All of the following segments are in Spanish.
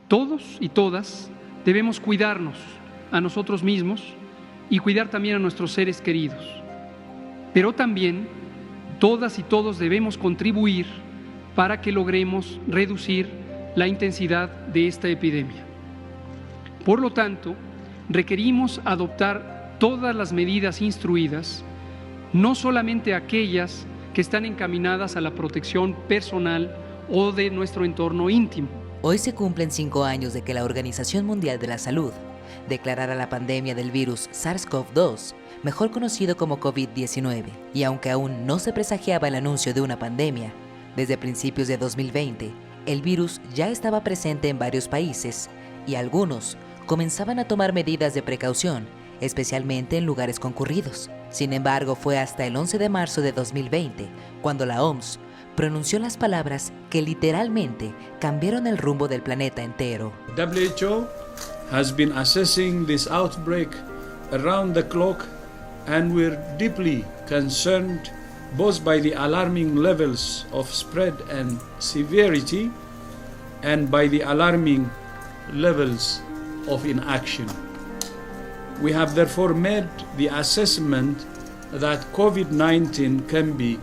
Todos y todas debemos cuidarnos a nosotros mismos y cuidar también a nuestros seres queridos. Pero también todas y todos debemos contribuir para que logremos reducir la intensidad de esta epidemia. Por lo tanto, requerimos adoptar todas las medidas instruidas, no solamente aquellas que están encaminadas a la protección personal o de nuestro entorno íntimo. Hoy se cumplen 5 años de que la Organización Mundial de la Salud declarara la pandemia del virus SARS-CoV-2, mejor conocido como COVID-19, y aunque aún no se presagiaba el anuncio de una pandemia, desde principios de 2020, el virus ya estaba presente en varios países y algunos comenzaban a tomar medidas de precaución, especialmente en lugares concurridos. Sin embargo, fue hasta el 11 de marzo de 2020 cuando la OMS pronunció las palabras que literalmente cambiaron el rumbo del planeta entero. WHO has been assessing this outbreak around the clock, and we're deeply concerned both by the alarming levels of spread and severity and by the alarming levels of inaction. We have therefore made the assessment that COVID-19 can be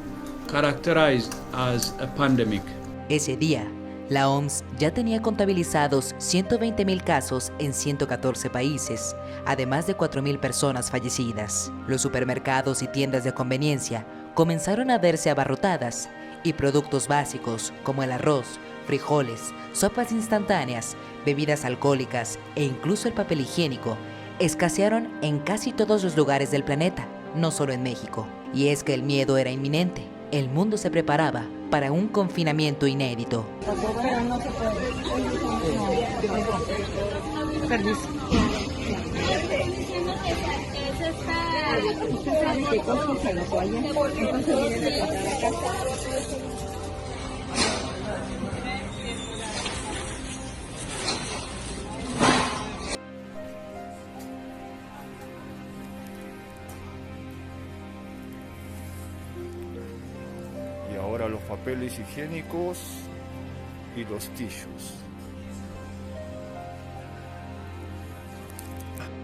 characterized as a pandemic. Ese día, la OMS ya tenía contabilizados 120,000 casos en 114 países, además de 4,000 personas fallecidas. Los supermercados y tiendas de conveniencia comenzaron a verse abarrotadas y productos básicos como el arroz, frijoles, sopas instantáneas, bebidas alcohólicas e incluso el papel higiénico escasearon en casi todos los lugares del planeta, no solo en México. Y es que el miedo era inminente. El mundo se preparaba para un confinamiento inédito. Y ahora los papeles higiénicos y los tissues.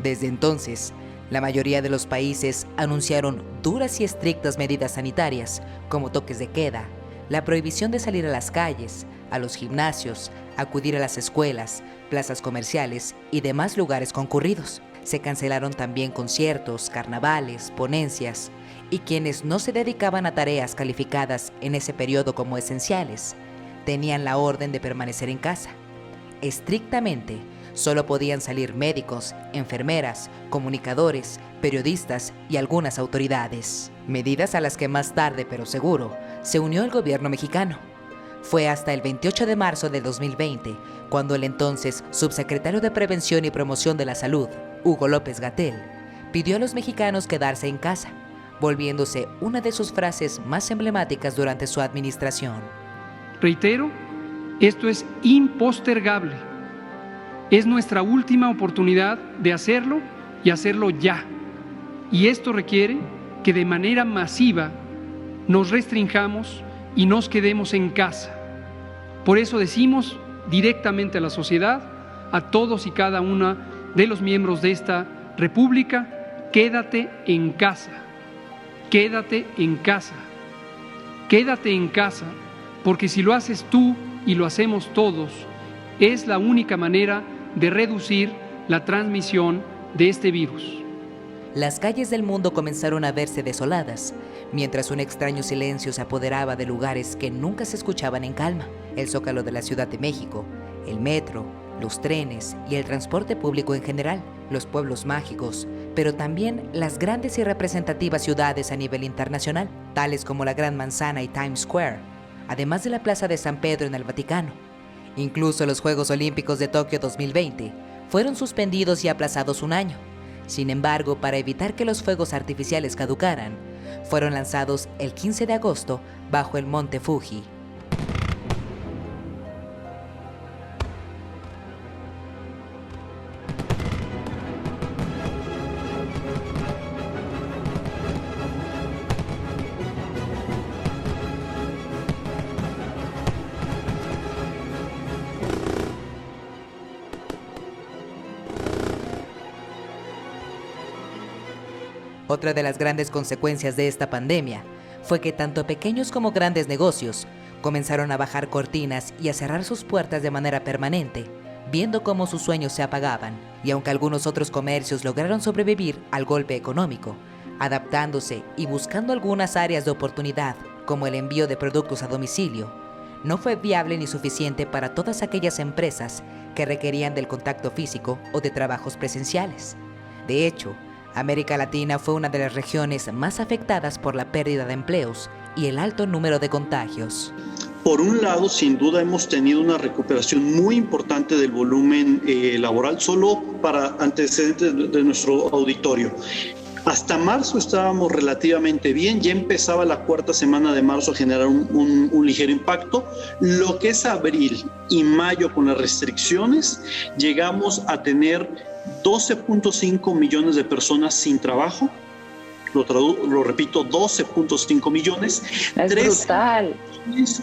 Desde entonces, la mayoría de los países anunciaron duras y estrictas medidas sanitarias, como toques de queda, la prohibición de salir a las calles, a los gimnasios, acudir a las escuelas, plazas comerciales y demás lugares concurridos. Se cancelaron también conciertos, carnavales, ponencias, y quienes no se dedicaban a tareas calificadas en ese periodo como esenciales, tenían la orden de permanecer en casa. Estrictamente, solo podían salir médicos, enfermeras, comunicadores, periodistas y algunas autoridades. Medidas a las que más tarde, pero seguro, se unió el gobierno mexicano. Fue hasta el 28 de marzo de 2020 cuando el entonces subsecretario de Prevención y Promoción de la Salud, Hugo López-Gatell, pidió a los mexicanos quedarse en casa, volviéndose una de sus frases más emblemáticas durante su administración. Reitero, esto es impostergable. Es nuestra última oportunidad de hacerlo y hacerlo ya. Y esto requiere que de manera masiva nos restringamos y nos quedemos en casa. Por eso decimos directamente a la sociedad, a todos y cada uno de los miembros de esta república, quédate en casa, quédate en casa, quédate en casa, porque si lo haces tú y lo hacemos todos, es la única manera de reducir la transmisión de este virus. Las calles del mundo comenzaron a verse desoladas, mientras un extraño silencio se apoderaba de lugares que nunca se escuchaban en calma. El Zócalo de la Ciudad de México, el metro, los trenes y el transporte público en general, los pueblos mágicos, pero también las grandes y representativas ciudades a nivel internacional, tales como la Gran Manzana y Times Square, además de la Plaza de San Pedro en el Vaticano. Incluso los Juegos Olímpicos de Tokio 2020 fueron suspendidos y aplazados un año. Sin embargo, para evitar que los fuegos artificiales caducaran, fueron lanzados el 15 de agosto bajo el monte Fuji. Otra de las grandes consecuencias de esta pandemia fue que tanto pequeños como grandes negocios comenzaron a bajar cortinas y a cerrar sus puertas de manera permanente, viendo cómo sus sueños se apagaban. Y aunque algunos otros comercios lograron sobrevivir al golpe económico, adaptándose y buscando algunas áreas de oportunidad, como el envío de productos a domicilio, no fue viable ni suficiente para todas aquellas empresas que requerían del contacto físico o de trabajos presenciales. De hecho, América Latina fue una de las regiones más afectadas por la pérdida de empleos y el alto número de contagios. Por un lado, sin duda hemos tenido una recuperación muy importante del volumen laboral, solo para antecedentes de nuestro auditorio. Hasta marzo estábamos relativamente bien, ya empezaba la cuarta semana de marzo a generar un ligero impacto. Lo que es abril y mayo con las restricciones, llegamos a tener 12.5 millones de personas sin trabajo. Lo repito, 12.5 millones. Es brutal.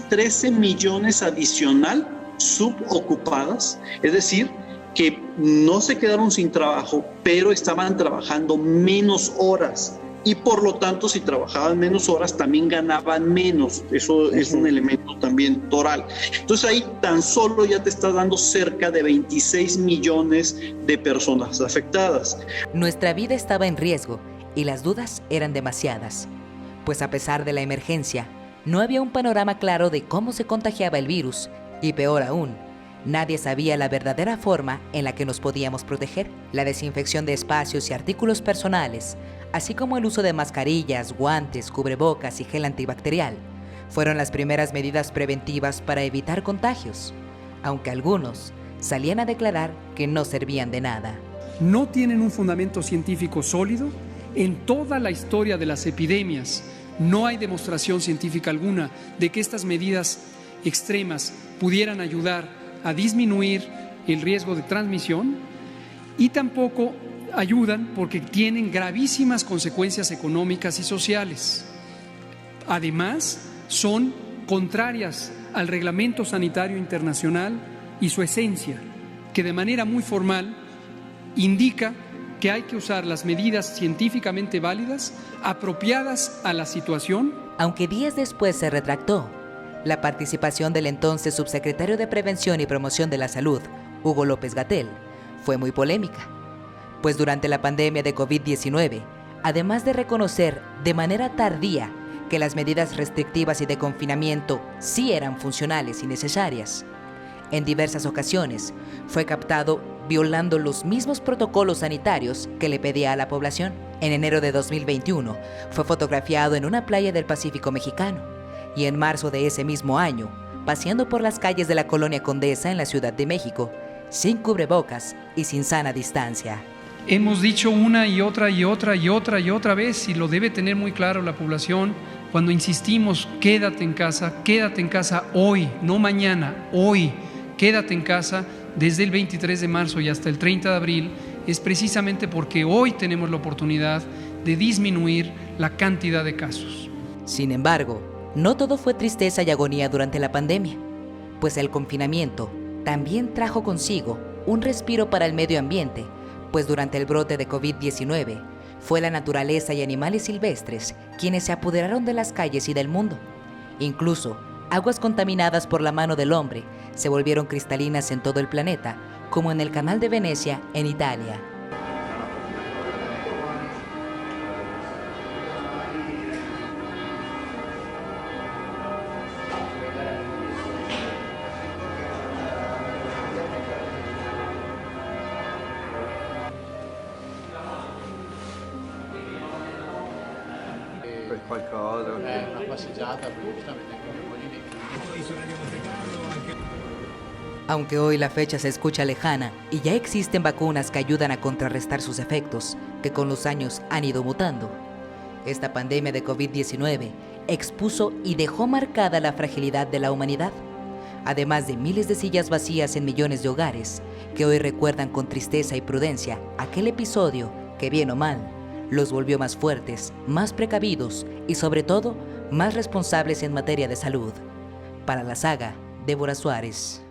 13 millones adicional subocupadas, es decir, que no se quedaron sin trabajo, pero estaban trabajando menos horas y por lo tanto si trabajaban menos horas también ganaban menos. Eso es un elemento también toral. Entonces ahí tan solo ya te está dando cerca de 26 millones de personas afectadas. Nuestra vida estaba en riesgo y las dudas eran demasiadas, pues a pesar de la emergencia, no había un panorama claro de cómo se contagiaba el virus y peor aún, nadie sabía la verdadera forma en la que nos podíamos proteger. La desinfección de espacios y artículos personales, así como el uso de mascarillas, guantes, cubrebocas y gel antibacterial, fueron las primeras medidas preventivas para evitar contagios, aunque algunos salían a declarar que no servían de nada. No tienen un fundamento científico sólido. En toda la historia de las epidemias no hay demostración científica alguna de que estas medidas extremas pudieran ayudar a disminuir el riesgo de transmisión y tampoco ayudan porque tienen gravísimas consecuencias económicas y sociales. Además, son contrarias al Reglamento Sanitario Internacional y su esencia, que de manera muy formal indica que hay que usar las medidas científicamente válidas, apropiadas a la situación. Aunque días después se retractó, la participación del entonces subsecretario de Prevención y Promoción de la Salud, Hugo López-Gatell, fue muy polémica, pues durante la pandemia de COVID-19, además de reconocer de manera tardía que las medidas restrictivas y de confinamiento sí eran funcionales y necesarias, en diversas ocasiones fue captado violando los mismos protocolos sanitarios que le pedía a la población. En enero de 2021 fue fotografiado en una playa del Pacífico mexicano y en marzo de ese mismo año, paseando por las calles de la Colonia Condesa en la Ciudad de México, sin cubrebocas y sin sana distancia. Hemos dicho una y otra y otra y otra y otra vez, y lo debe tener muy claro la población, cuando insistimos, quédate en casa hoy, no mañana, hoy, quédate en casa desde el 23 de marzo y hasta el 30 de abril, es precisamente porque hoy tenemos la oportunidad de disminuir la cantidad de casos. Sin embargo, no todo fue tristeza y agonía durante la pandemia, pues el confinamiento también trajo consigo un respiro para el medio ambiente, pues durante el brote de COVID-19 fue la naturaleza y animales silvestres quienes se apoderaron de las calles y del mundo. Incluso, aguas contaminadas por la mano del hombre se volvieron cristalinas en todo el planeta, como en el Canal de Venecia, en Italia. Per qualcosa. Una passeggiata, poi giustamente anche mio moglie. Aunque hoy la fecha se escucha lejana y ya existen vacunas que ayudan a contrarrestar sus efectos, que con los años han ido mutando, esta pandemia de COVID-19 expuso y dejó marcada la fragilidad de la humanidad, además de miles de sillas vacías en millones de hogares que hoy recuerdan con tristeza y prudencia aquel episodio que, bien o mal, los volvió más fuertes, más precavidos y sobre todo más responsables en materia de salud. Para la saga, Débora Suárez.